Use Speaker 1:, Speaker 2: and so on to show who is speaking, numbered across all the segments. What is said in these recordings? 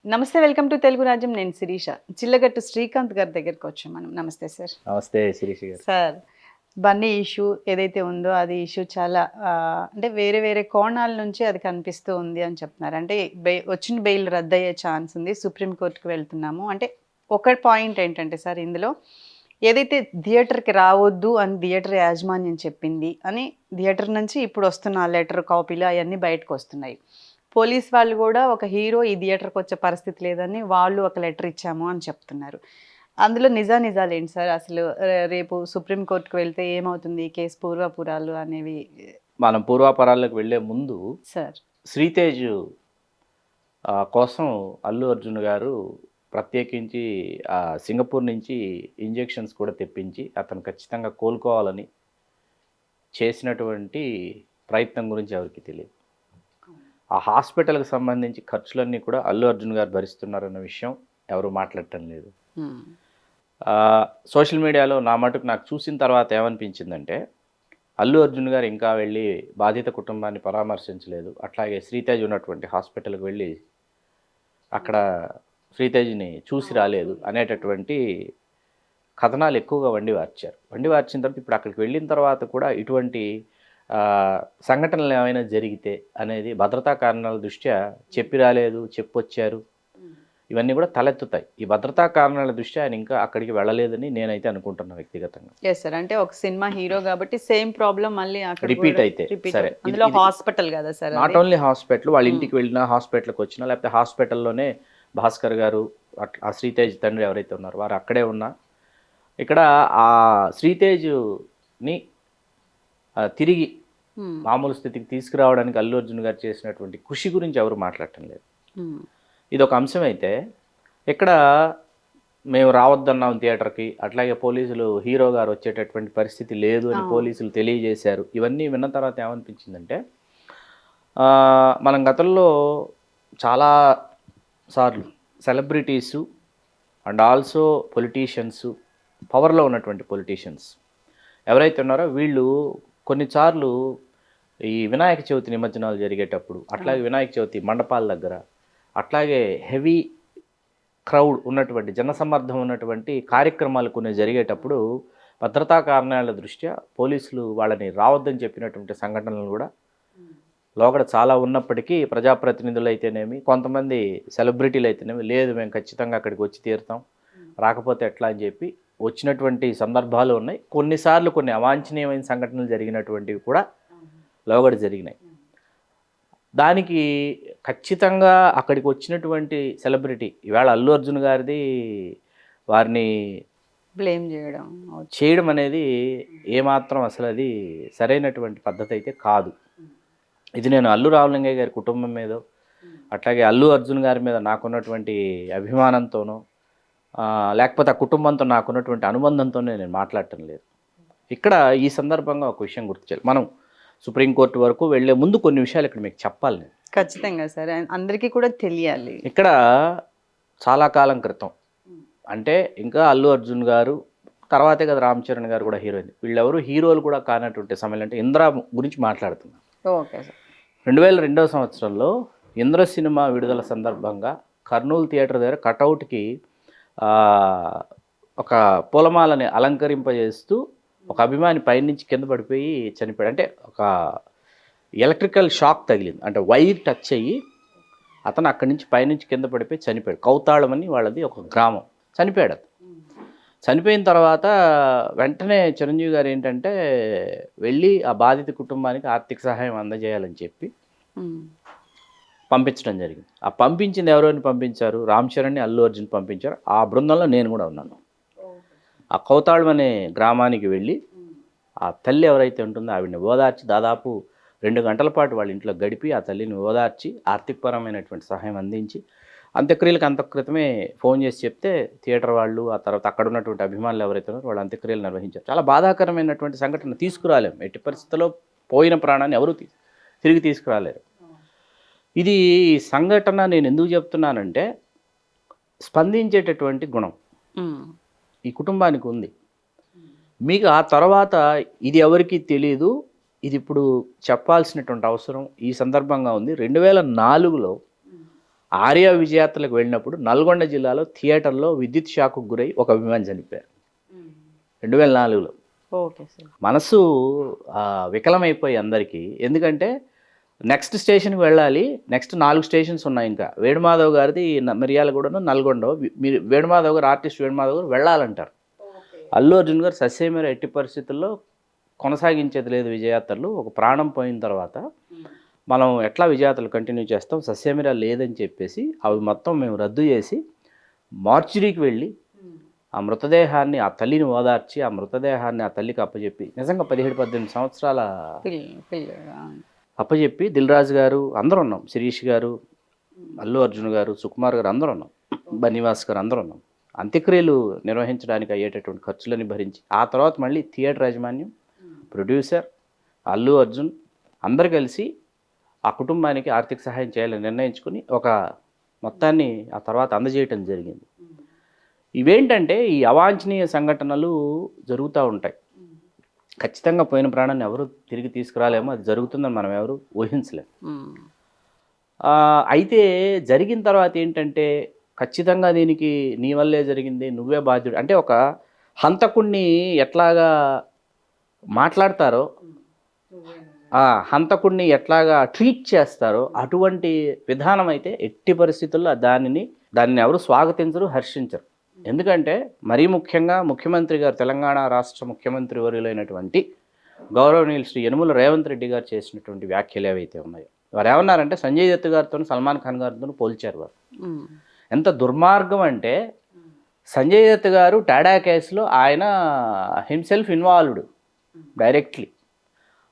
Speaker 1: నమస్తే. Welcome to Telugu రాజ్యం. నేను శిరీష. చిల్లగట్టు శ్రీకాంత్ గారి దగ్గరికొచ్చాం మనం. నమస్తే సార్.
Speaker 2: నమస్తే శిరీష గారు.
Speaker 1: సార్, బన్నీ ఇష్యూ ఏదైతే ఉందో అది ఇష్యూ చాలా అంటే వేరే వేరే కోణాల నుంచి అది కనిపిస్తూ ఉంది అని చెప్తున్నారు. అంటే వచ్చిన బెయిల్ రద్దయ్యే ఛాన్స్ ఉంది. సుప్రీం కోర్ట్‌కి వెళ్తున్నాము. అంటే ఒక పాయింట్ ఏంటంటే సార్ ఇందులో ఏదైతే థియేటర్‌కి రావద్దు అని థియేటర్ యాజమాన్యం చెప్పింది అని థియేటర్ నుంచి ఇప్పుడు వస్తున్న లెటర్ కాపీలు అయన్నీ బయటకొస్తున్నాయి. పోలీస్ వాళ్ళు కూడా ఒక హీరో ఈ థియేటర్‌కి వచ్చే పరిస్థితి లేదని వాళ్ళు ఒక లెటర్ ఇచ్చాము అని చెప్తున్నారు. అందులో నిజానిజాలేంటి సార్? అసలు రేపు సుప్రీం కోర్ట్‌కి వెళ్తే ఏమవుతుంది? ఈ కేసు పూర్వాపురాలు అనేవి
Speaker 2: మనం పూర్వాపరాల్లోకి వెళ్ళే ముందు
Speaker 1: సార్.
Speaker 2: 'శ్రీతేజ్' కోసం అల్లు అర్జున్ గారు ప్రత్యేకించి సింగపూర్ నుంచి ఇంజెక్షన్స్ కూడా తెప్పించి అతను ఖచ్చితంగా కోలుకోవాలని చేసినటువంటి ప్రయత్నం గురించి ఎవరికీ తెలియదు. ఆ హాస్పిటల్‌కి సంబంధించి ఖర్చులన్నీ కూడా అల్లు అర్జున్ గారు భరిస్తున్నారన్న విషయం ఎవరు మాట్లాడటం లేదు. సోషల్ మీడియాలో నా మటుకు నాకు చూసిన తర్వాత ఏమనిపించిందంటే, అల్లు అర్జున్ గారు ఇంకా వెళ్ళి బాధిత కుటుంబాన్ని పరామర్శించలేదు. అట్లాగే శ్రీతేజ్ ఉన్నటువంటి హాస్పిటల్‌కి వెళ్ళి అక్కడ శ్రీతేజ్‌ని చూసి రాలేదు అనేటటువంటి కథనాలు ఎక్కువగా వండి వార్చిన తర్వాత ఇప్పుడు అక్కడికి వెళ్ళిన తర్వాత కూడా ఇటువంటి సంఘటనలు ఏమైనా జరిగితే అనేది భద్రతా కారణాల దృష్ట్యా చెప్పి రాలేదు, చెప్పొచ్చారు, ఇవన్నీ కూడా తలెత్తుతాయి. ఈ భద్రతా కారణాల దృష్ట్యా ఆయన ఇంకా అక్కడికి వెళ్ళలేదని నేనైతే అనుకుంటున్నాను వ్యక్తిగతంగా.
Speaker 1: Yes sir. అంటే ఒక సినిమా హీరో కాబట్టి సేమ్ ప్రాబ్లం మళ్ళీ అక్కడ
Speaker 2: రిపీట్ అయితే సరే.
Speaker 1: అందులో హాస్పిటల్ కదా సార్.
Speaker 2: నాట్ ఓన్లీ హాస్పిటల్, వాళ్ళ ఇంటికి వెళ్ళినా, హాస్పిటల్కి వచ్చినా, లేకపోతే హాస్పిటల్లోనే భాస్కర్ గారు ఆ శ్రీతేజ్ తండ్రి ఎవరైతే ఉన్నారో వారు అక్కడే ఉన్నా, ఇక్కడ ఆ శ్రీతేజ్ని తిరిగి మామూలు స్థితికి తీసుకురావడానికి అల్లు అర్జున్ గారు చేసినటువంటి కృషి గురించి ఎవరు మాట్లాడటం లేదు. ఇది ఒక అంశం అయితే, ఇక్కడ మేము రావద్దన్నాం థియేటర్కి, అట్లాగే పోలీసులు హీరో గారు వచ్చేటటువంటి పరిస్థితి లేదు అని పోలీసులు తెలియజేశారు. ఇవన్నీ విన్న తర్వాత ఏమనిపించిందంటే, మనం గతంలో చాలా సార్లు సెలబ్రిటీసు అండ్ ఆల్సో పొలిటీషియన్స్, పవర్లో ఉన్నటువంటి పొలిటీషియన్స్ ఎవరైతే ఉన్నారో వీళ్ళు కొన్నిసార్లు ఈ వినాయక చవితి నిమజ్జనాలు జరిగేటప్పుడు, అట్లాగే వినాయక చవితి మండపాల దగ్గర, అట్లాగే హెవీ క్రౌడ్ ఉన్నటువంటి జనసమ్మర్దం ఉన్నటువంటి కార్యక్రమాలు కొన్ని జరిగేటప్పుడు భద్రతా కారణాల దృష్ట్యా పోలీసులు వాళ్ళని రావద్దని చెప్పినటువంటి సంఘటనలు కూడా లోగడ చాలా ఉన్నప్పటికీ ప్రజాప్రతినిధులు అయితేనేమి, కొంతమంది సెలబ్రిటీలు అయితేనేమి, లేదు మేము ఖచ్చితంగా అక్కడికి వచ్చి తీరుతాం, రాకపోతే ఎట్లా అని చెప్పి వచ్చినటువంటి సందర్భాలు ఉన్నాయి. కొన్నిసార్లు కొన్ని అవాంఛనీయమైన సంఘటనలు జరిగినటువంటివి కూడా లోగడ జరిగినాయి. దానికి ఖచ్చితంగా అక్కడికి వచ్చినటువంటి సెలబ్రిటీ ఈవేళ అల్లు అర్జున్ గారిది వారిని
Speaker 1: బ్లేమ్
Speaker 2: చేయడం అనేది ఏమాత్రం అసలు అది సరైనటువంటి పద్ధతి అయితే కాదు. ఇది నేను అల్లు రామలింగయ్య గారి కుటుంబం మీదో, అట్లాగే అల్లు అర్జున్ గారి మీద నాకున్నటువంటి అభిమానంతోనో, లేకపోతే ఆ కుటుంబంతో నాకున్నటువంటి అనుబంధంతోనే నేను మాట్లాడటం లేదు. ఇక్కడ ఈ సందర్భంగా ఒక విషయం గుర్తు చేయాలి. మనం సుప్రీంకోర్టు వరకు వెళ్లే ముందు కొన్ని విషయాలు ఇక్కడ మీకు చెప్పాలి నేను.
Speaker 1: ఖచ్చితంగా సార్, అందరికీ కూడా తెలియాలి.
Speaker 2: ఇక్కడ చాలా కాలం క్రితం, అంటే ఇంకా అల్లు అర్జున్ గారు తర్వాతే కదా రామ్ చరణ్ గారు కూడా హీరోయిన్, వీళ్ళెవరు హీరోలు కూడా కానటువంటి సమయంలో, అంటే ఇంద్ర గురించి మాట్లాడుతున్నాం.
Speaker 1: Okay sir.
Speaker 2: 2002వ సంవత్సరంలో ఇంద్ర సినిమా విడుదల సందర్భంగా కర్నూలు థియేటర్ దగ్గర కటౌట్కి ఒక పూలమాలని అలంకరింపజేస్తూ ఒక అభిమాని పైనుంచి కింద పడిపోయి చనిపోయాడు. అంటే ఒక ఎలక్ట్రికల్ షాక్ తగిలింది, అంటే వైర్ టచ్ అయ్యి అతను అక్కడి నుంచి పైనుంచి కింద పడిపోయి చనిపోయాడు. కౌతాళం అని వాళ్ళది ఒక గ్రామం. చనిపోయాడు అతను. చనిపోయిన తర్వాత వెంటనే చిరంజీవి గారు ఏంటంటే వెళ్ళి ఆ బాధిత కుటుంబానికి ఆర్థిక సహాయం అందజేయాలని చెప్పి పంపించడం జరిగింది. ఆ పంపించింది ఎవరైనా పంపించారు, రామ్ చరణ్ని, అల్లు అర్జున్ పంపించారు. ఆ బృందంలో నేను కూడా ఉన్నాను. ఆ కౌతాళం అనే గ్రామానికి వెళ్ళి ఆ తల్లి ఎవరైతే ఉంటుందో ఆవిడని ఓదార్చి దాదాపు 2 గంటల పాటు వాళ్ళ ఇంట్లో గడిపి ఆ తల్లిని ఓదార్చి ఆర్థికపరమైనటువంటి సహాయం అందించి, అంత్యక్రియలకు అంతక్రితమే ఫోన్ చేసి చెప్తే థియేటర్ వాళ్ళు, ఆ తర్వాత అక్కడ ఉన్నటువంటి అభిమానులు ఎవరైతే ఉన్నారో వాళ్ళు అంత్యక్రియలు నిర్వహించారు. చాలా బాధాకరమైనటువంటి సంఘటన. తీసుకురాలేము, ఎట్టి పరిస్థితుల్లో పోయిన ప్రాణాన్ని ఎవరు తిరిగి తీసుకురాలేరు. ఇది సంఘటన నేను ఎందుకు చెప్తున్నానంటే, స్పందించేటటువంటి గుణం ఈ కుటుంబానికి ఉంది. మీకు ఆ తర్వాత ఇది ఎవరికీ తెలియదు, ఇది ఇప్పుడు చెప్పాల్సినటువంటి అవసరం ఈ సందర్భంగా ఉంది. 2004లో ఆర్య విజయాత్రలకు వెళ్ళినప్పుడు నల్గొండ జిల్లాలో థియేటర్లో విద్యుత్ షాక్కు గురై ఒక అభిమాని చనిపోయారు 2004లో.
Speaker 1: Okay sir.
Speaker 2: మనసు వికలమైపోయి అందరికీ. ఎందుకంటే నెక్స్ట్ స్టేషన్కి వెళ్ళాలి, నెక్స్ట్ 4 స్టేషన్స్ ఉన్నాయి. ఇంకా వేణుమాధవ్ గారిది మిర్యాలగూడను నల్గొండ. మీరు వేణుమాధవ్ గారు, ఆర్టిస్ట్ వేణుమాధవ్ గారు వెళ్ళాలంటారు. అల్లు అర్జున్ గారు సస్యమేర ఎట్టి పరిస్థితుల్లో కొనసాగించేది లేదు విజయాత్రలు. ఒక ప్రాణం పోయిన తర్వాత మనం ఎట్లా విజయాత్రలు కంటిన్యూ చేస్తాం, సస్యమేర లేదని చెప్పేసి అవి మొత్తం మేము రద్దు చేసి మార్చురీకి వెళ్ళి ఆ మృతదేహాన్ని, ఆ తల్లిని ఓదార్చి ఆ మృతదేహాన్ని ఆ తల్లికి అప్పచెప్పి, నిజంగా 17-18 సంవత్సరాల అప్పచెప్పి దిల్ రాజు గారు అందరూ ఉన్నాం, శిరీష్ గారు, అల్లు అర్జున్ గారు, సుకుమార్ గారు అందరూ ఉన్నాం, బనివాస్ గారు అందరూ ఉన్నాం. అంత్యక్రియలు నిర్వహించడానికి అయ్యేటటువంటి ఖర్చులని భరించి ఆ తర్వాత మళ్ళీ థియేటర్ యాజమాన్యం, ప్రొడ్యూసర్, అల్లు అర్జున్ అందరు కలిసి ఆ కుటుంబానికి ఆర్థిక సహాయం చేయాలని నిర్ణయించుకుని ఒక మొత్తాన్ని ఆ తర్వాత అందజేయటం జరిగింది. ఇవేంటంటే ఈ అవాంఛనీయ సంఘటనలు జరుగుతూ ఉంటాయి. ఖచ్చితంగా పోయిన ప్రాణాన్ని ఎవరు తిరిగి తీసుకురాలేమో, అది జరుగుతుందని మనం ఎవరు ఊహించలేము. అయితే జరిగిన తర్వాత ఏంటంటే ఖచ్చితంగా దీనికి నీ వల్లే జరిగింది, నువ్వే బాధ్యుడు అంటే ఒక హంతకుణ్ణి ఎట్లాగా మాట్లాడతారో, హంతకుణ్ణి ఎట్లాగా ట్రీట్ చేస్తారో అటువంటి విధానం అయితే ఎట్టి పరిస్థితుల్లో దానిని ఎవరు స్వాగతించరు, హర్షించరు. ఎందుకంటే మరీ ముఖ్యంగా ముఖ్యమంత్రి గారు, తెలంగాణ రాష్ట్ర ముఖ్యమంత్రి వర్యులైనటువంటి గౌరవనీయులు శ్రీ యనుమల రేవంత్ రెడ్డి గారు చేసినటువంటి వ్యాఖ్యలు ఏవైతే ఉన్నాయో, వారు ఏమన్నారంటే సంజయ్ దత్ గారితో సల్మాన్ ఖాన్ గారితో పోల్చారు. వారు ఎంత దుర్మార్గం అంటే సంజయ్ దత్ గారు టాడా కేసులో ఆయన హిమ్సెల్ఫ్ ఇన్వాల్వ్డ్ డైరెక్ట్లీ.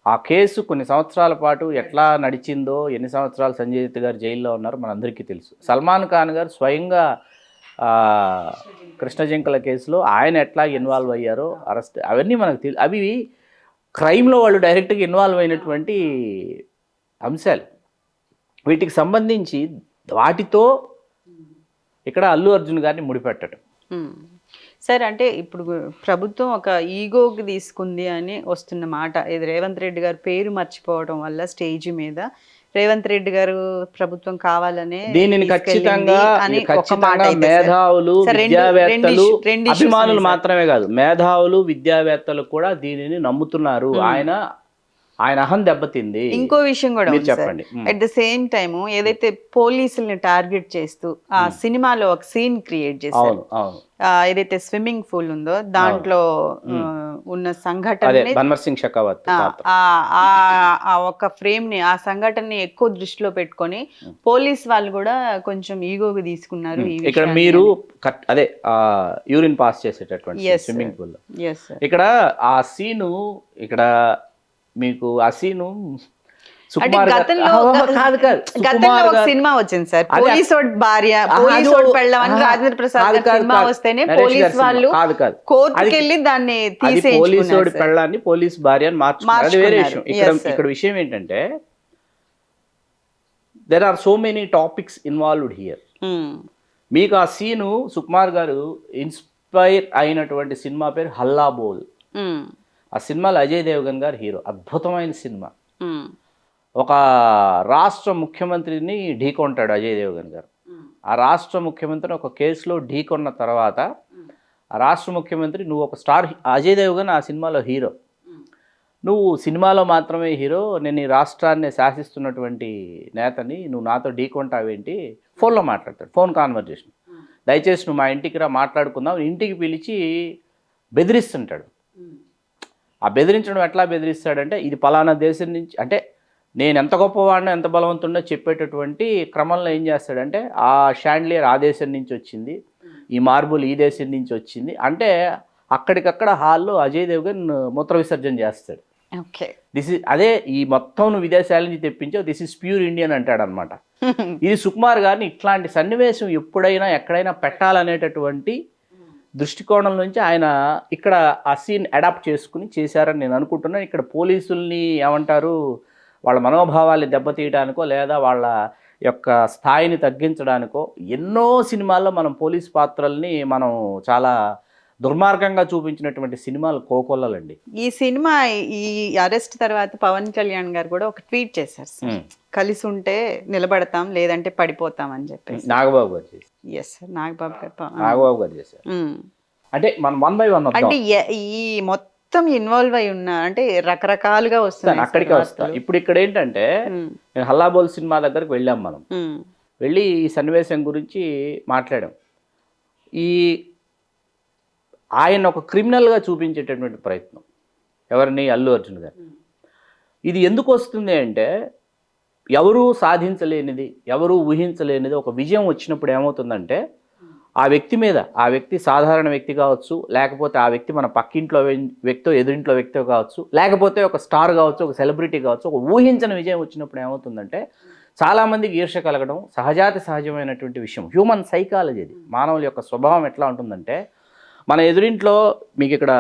Speaker 2: ఆ కేసు కొన్ని సంవత్సరాల పాటు ఎట్లా నడిచిందో, ఎన్ని సంవత్సరాలు సంజయ్ దత్ గారు జైల్లో ఉన్నారో మనందరికీ తెలుసు. సల్మాన్ ఖాన్ గారు స్వయంగా కృష్ణ జింకల కేసులో ఆయన ఎట్లా ఇన్వాల్వ్ అయ్యారో, అరెస్ట్, అవన్నీ మనకు తెలుసు. అవి క్రైమ్లో వాళ్ళు డైరెక్ట్గా ఇన్వాల్వ్ అయినటువంటి అంశాలు. వీటికి సంబంధించి వాటితో ఇక్కడ అల్లు అర్జున్ గారిని ముడిపెట్టడం.
Speaker 1: సార్, అంటే ఇప్పుడు ప్రభుత్వం ఒక ఈగోకి తీసుకుంది అని వస్తున్న మాట, ఇది రేవంత్ రెడ్డి గారు పేరు మర్చిపోవడం వల్ల స్టేజ్ మీద రేవంత్ రెడ్డి గారు ప్రభుత్వం కావాలనే
Speaker 2: దీనిని ఖచ్చితంగా మేధావులు, విద్యావేత్తలు, అభిమానులు మాత్రమే కాదు, మేధావులు, విద్యావేత్తలు కూడా దీనిని నమ్ముతున్నారు. ఆయన అహం దెబ్బతింది.
Speaker 1: ఇంకో విషయం కూడా చెప్పండి. అట్ ద సేమ్ టైమ్ ఏదైతే పోలీసుల్ని టార్గెట్ చేస్తూ ఆ సినిమాలో ఒక సీన్ క్రియేట్ చేశారు, ఏదైతే స్విమ్మింగ్ పూల్ ఉందో దాంట్లో ఉన్న సంఘటన
Speaker 2: సింగ్ షెకావత్
Speaker 1: ఆ ఒక ఫ్రేమ్ ని, ఆ సంఘటనని ఎక్కువ దృష్టిలో పెట్టుకొని పోలీస్ వాళ్ళు కూడా కొంచెం ఈగోగా తీసుకున్నారు.
Speaker 2: ఇక్కడ మీరు అదే యూరిన్ పాస్ చేసేటటువంటి స్విమ్మింగ్ పూల్ లో ఇక్కడ ఆ సీను, ఇక్కడ మీకు ఆ సీను
Speaker 1: సినిమా వచ్చింది సార్, పోలీస్ భార్య, పోలీస్ పెళ్ళం అని రాజేంద్ర ప్రసాద్ సినిమా వస్తేనే పోలీస్ వాళ్ళు కోర్టుకి వెళ్ళి దాన్ని తీసేసి
Speaker 2: పోలీస్ పెళ్ళాన్ని పోలీస్ భార్య అని మార్చుకున్నారు. వేరే విషయం. ఇక్కడ విషయం ఏంటంటే there are so many topics involved here. మీకు ఆ సీను సుకుమార్ గారు ఇన్స్పైర్ అయినటువంటి సినిమా పేరు హల్లా బోల్. ఆ సినిమాలో అజయ్ దేవగన్ గారు హీరో. అద్భుతమైన సినిమా. ఒక రాష్ట్ర ముఖ్యమంత్రిని ఢీకొంటాడు అజయ్ దేవగన్ గారు. ఆ రాష్ట్ర ముఖ్యమంత్రిని ఒక కేసులో ఢీకొన్న తర్వాత ఆ రాష్ట్ర ముఖ్యమంత్రి, నువ్వు ఒక స్టార్, అజయ్ దేవగన్ ఆ సినిమాలో హీరో, నువ్వు సినిమాలో మాత్రమే హీరో, నేను ఈ రాష్ట్రాన్ని శాసిస్తున్నటువంటి నేతని, నువ్వు నాతో ఢీకొంటావేంటి? ఫోన్లో మాట్లాడతాడు, ఫోన్ కాన్వర్జేషన్. దయచేసి నువ్వు మా ఇంటికి రా, మాట్లాడుకుందాం. ఇంటికి పిలిచి బెదిరిస్తుంటాడు. ఆ బెదిరించడం ఎట్లా బెదిరిస్తాడంటే, ఇది పలానా దేశం నుంచి, అంటే నేను ఎంత గొప్పవాడినో ఎంత బలవంతుండో చెప్పేటటువంటి క్రమంలో ఏం చేస్తాడంటే, ఆ షాండ్లియర్ ఆ దేశం నుంచి వచ్చింది, ఈ మార్బుల్ ఈ దేశం నుంచి వచ్చింది అంటే అక్కడికక్కడ హాల్లో అజయ్ దేవగన్ మూత్ర విసర్జన చేస్తాడు. అదే ఈ మొత్తం నువ్వు విదేశాల నుంచి తెప్పించావు, దిస్ ఇస్ ప్యూర్ ఇండియన్ అంటాడు అనమాట. ఇది సుకుమార్ గారిని ఇట్లాంటి సన్నివేశం ఎప్పుడైనా ఎక్కడైనా పెట్టాలనేటటువంటి దృష్టికోణం నుంచి ఆయన ఇక్కడ ఆ సీన్ అడాప్ట్ చేసుకుని చేశారని నేను అనుకుంటున్నాను. ఇక్కడ పోలీసుల్ని ఏమంటారు, వాళ్ళ మనోభావాల్ని దెబ్బతీయడానికో లేదా వాళ్ళ యొక్క స్థాయిని తగ్గించడానికో ఎన్నో సినిమాల్లో మనం పోలీస్ పాత్రల్ని మనం చాలా దుర్మార్గంగా చూపించినటువంటి సినిమాలు కోకొల్లలండి.
Speaker 1: ఈ సినిమా ఈ అరెస్ట్ తర్వాత పవన్ కళ్యాణ్ గారు కూడా ఒక ట్వీట్ చేశారు సార్, కలిసి ఉంటే నిలబడతాం లేదంటే పడిపోతాం అని చెప్పేసి.
Speaker 2: నాగబాబు గారు చేశారు.
Speaker 1: ఎస్ సార్, నాగబాబు గారు
Speaker 2: నాగబాబు గారు చేశారు. అంటే మనం 1 by 1
Speaker 1: అంటే ఈ మొత్తం ఇన్వాల్వ్ అయి ఉన్న అంటే రకరకాలుగా వస్తాను
Speaker 2: అక్కడికే వస్తా. ఇప్పుడు ఇక్కడ ఏంటంటే నేను హల్లాబోల్ సినిమా దగ్గరకు వెళ్ళాం. మనం వెళ్ళి ఈ సన్నివేశం గురించి మాట్లాడాం. ఈ ఆయన ఒక క్రిమినల్గా చూపించేటటువంటి ప్రయత్నం, ఎవరిని, అల్లు అర్జున్ గారు. ఇది ఎందుకు వస్తుంది అంటే ఎవరూ సాధించలేనిది, ఎవరూ ఊహించలేనిది ఒక విజయం వచ్చినప్పుడు ఏమవుతుందంటే ఆ వ్యక్తి మీద, ఆ వ్యక్తి సాధారణ వ్యక్తి కావచ్చు, లేకపోతే ఆ వ్యక్తి మన పక్కింట్లో వ్యక్తో ఎదురింట్లో వ్యక్తో కావచ్చు, లేకపోతే ఒక స్టార్ కావచ్చు, ఒక సెలబ్రిటీ కావచ్చు, ఒక ఊహించని విజయం వచ్చినప్పుడు ఏమవుతుందంటే చాలామందికి ఈర్ష్య కలగడం సహజమైనటువంటి విషయం. హ్యూమన్ సైకాలజీ ఇది. మానవుల యొక్క స్వభావం ఎట్లా ఉంటుందంటే, మన ఎదురింట్లో మీకు ఇక్కడ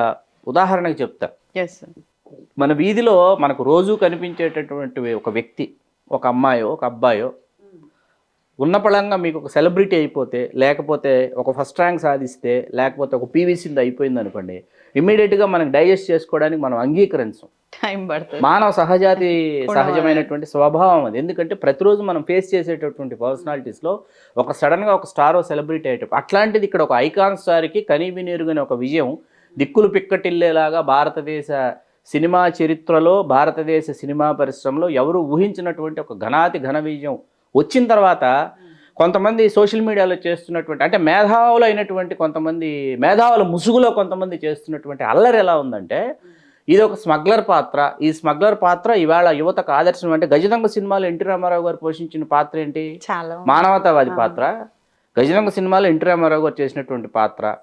Speaker 2: ఉదాహరణకు చెప్తా, మన వీధిలో మనకు రోజు కనిపించేటటువంటి ఒక వ్యక్తి, ఒక అమ్మాయో ఒక అబ్బాయో ఉన్న పళంగా మీకు ఒక సెలబ్రిటీ అయిపోతే, లేకపోతే ఒక ఫస్ట్ ర్యాంక్ సాధిస్తే, లేకపోతే ఒక పీవీసీది అయిపోయింది అనుకోండి, ఇమ్మీడియట్గా మనకు డైజెస్ట్ చేసుకోవడానికి మనం అంగీకరించం,
Speaker 1: టైం పడుతుంది.
Speaker 2: మానవ సహజమైనటువంటి స్వభావం అది. ఎందుకంటే ప్రతిరోజు మనం ఫేస్ చేసేటటువంటి పర్సనాలిటీస్లో ఒక సడన్గా ఒక స్టారో సెలబ్రిటీ అయ్యేటప్పుడు, అట్లాంటిది ఇక్కడ ఒక ఐకాన్ స్టార్కి కనీవినీరుగానే ఒక విజయం దిక్కులు పిక్కటిల్లేలాగా భారతదేశ సినిమా చరిత్రలో, భారతదేశ సినిమా పరిశ్రమలో ఎవరు ఊహించినటువంటి ఒక ఘన విజయం వచ్చిన తర్వాత కొంతమంది సోషల్ మీడియాలో చేస్తున్నటువంటి, అంటే మేధావులు అయినటువంటి కొంతమంది, మేధావుల ముసుగులో కొంతమంది చేస్తున్నటువంటి అల్లరి ఎలా ఉందంటే, ఇది ఒక స్మగ్లర్ పాత్ర. ఈ స్మగ్లర్ పాత్ర ఇవాళ యువతకు ఆదర్శం. అంటే గజదొంగ సినిమాలో ఎన్టీ రామారావు గారు పోషించిన పాత్ర ఏంటి? మానవతావాది పాత్ర. గజదొంగ సినిమాలో ఎన్టీ రామారావు గారు చేసినటువంటి పాత్ర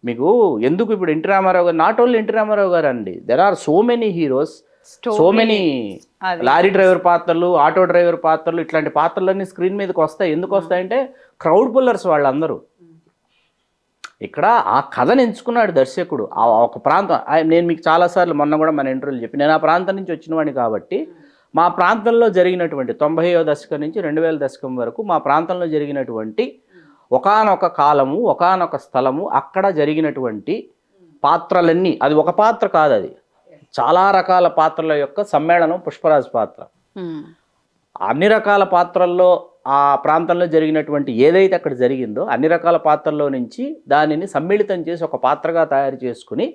Speaker 2: మీకు ఎందుకు ఇప్పుడు ఎన్టీ రామారావు గారు, నాట్ ఓన్లీ ఎన్టీ రామారావు గారు అండి, there are so many heroes, so many lorry driver పాత్రలు, ఆటో డ్రైవర్ పాత్రలు, ఇట్లాంటి పాత్రలన్నీ స్క్రీన్ మీదకి వస్తాయి. ఎందుకు వస్తాయంటే క్రౌడ్ పుల్లర్స్ వాళ్ళందరూ. ఇక్కడ ఆ కథను ఎంచుకున్నాడు దర్శకుడు. ఆ ఒక ప్రాంతం, నేను మీకు చాలాసార్లు మొన్న కూడా మన ఇంటర్వ్యూలు చెప్పి, నేను ఆ ప్రాంతం నుంచి వచ్చిన వాడిని కాబట్టి మా ప్రాంతంలో జరిగినటువంటి 90వ దశకం నుంచి 2000 దశకం వరకు మా ప్రాంతంలో జరిగినటువంటి ఒకానొక కాలము, ఒకానొక స్థలము, అక్కడ జరిగినటువంటి పాత్రలన్నీ, అది ఒక పాత్ర కాదు, అది చాలా రకాల పాత్రల యొక్క సమ్మేళనం పుష్పరాజ్ పాత్ర. అన్ని రకాల పాత్రల్లో ఆ ప్రాంతంలో జరిగినటువంటి ఏదైతే అక్కడ జరిగిందో అన్ని రకాల పాత్రల్లో నుంచి దానిని సమ్మిళితం చేసి ఒక పాత్రగా తయారు చేసుకుని,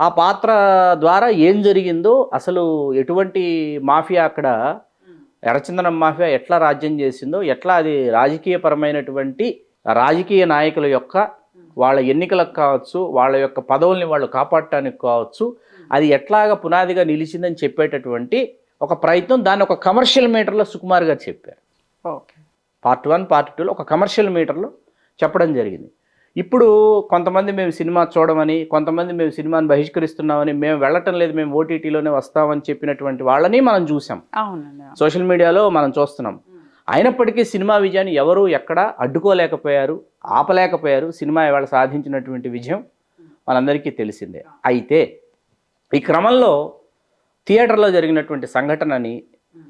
Speaker 2: ఆ పాత్ర ద్వారా ఏం జరిగిందో, అసలు ఎటువంటి మాఫియా అక్కడ, ఎర్రచందనం మాఫియా ఎట్లా రాజ్యం చేసిందో, ఎట్లా అది రాజకీయపరమైనటువంటి రాజకీయ నాయకుల యొక్క వాళ్ళ ఎన్నికలకు కావచ్చు, వాళ్ళ యొక్క పదవుల్ని వాళ్ళు కాపాడటానికి కావచ్చు, అది ఎట్లాగా పునాదిగా నిలిచిందని చెప్పేటటువంటి ఒక ప్రయత్నం. దాన్ని ఒక కమర్షియల్ మీటర్లో సుకుమార్ గారు చెప్పారు. పార్ట్ 1, పార్ట్ 2లో ఒక కమర్షియల్ మీటర్లో చెప్పడం జరిగింది. ఇప్పుడు కొంతమంది మేము సినిమా చూడమని, కొంతమంది మేము సినిమాని బహిష్కరిస్తున్నామని, మేము వెళ్ళటం లేదు, మేము ఓటీటీలోనే వస్తామని చెప్పినటువంటి వాళ్ళని మనం చూసాం, సోషల్ మీడియాలో మనం చూస్తున్నాం. అయినప్పటికీ సినిమా విజయాన్ని ఎవరు ఎక్కడ అడ్డుకోలేకపోయారు, ఆపలేకపోయారు. సినిమా ఇవాళ సాధించినటువంటి విజయం మనందరికీ తెలిసిందే. అయితే ఈ క్రమంలో థియేటర్లో జరిగినటువంటి సంఘటనని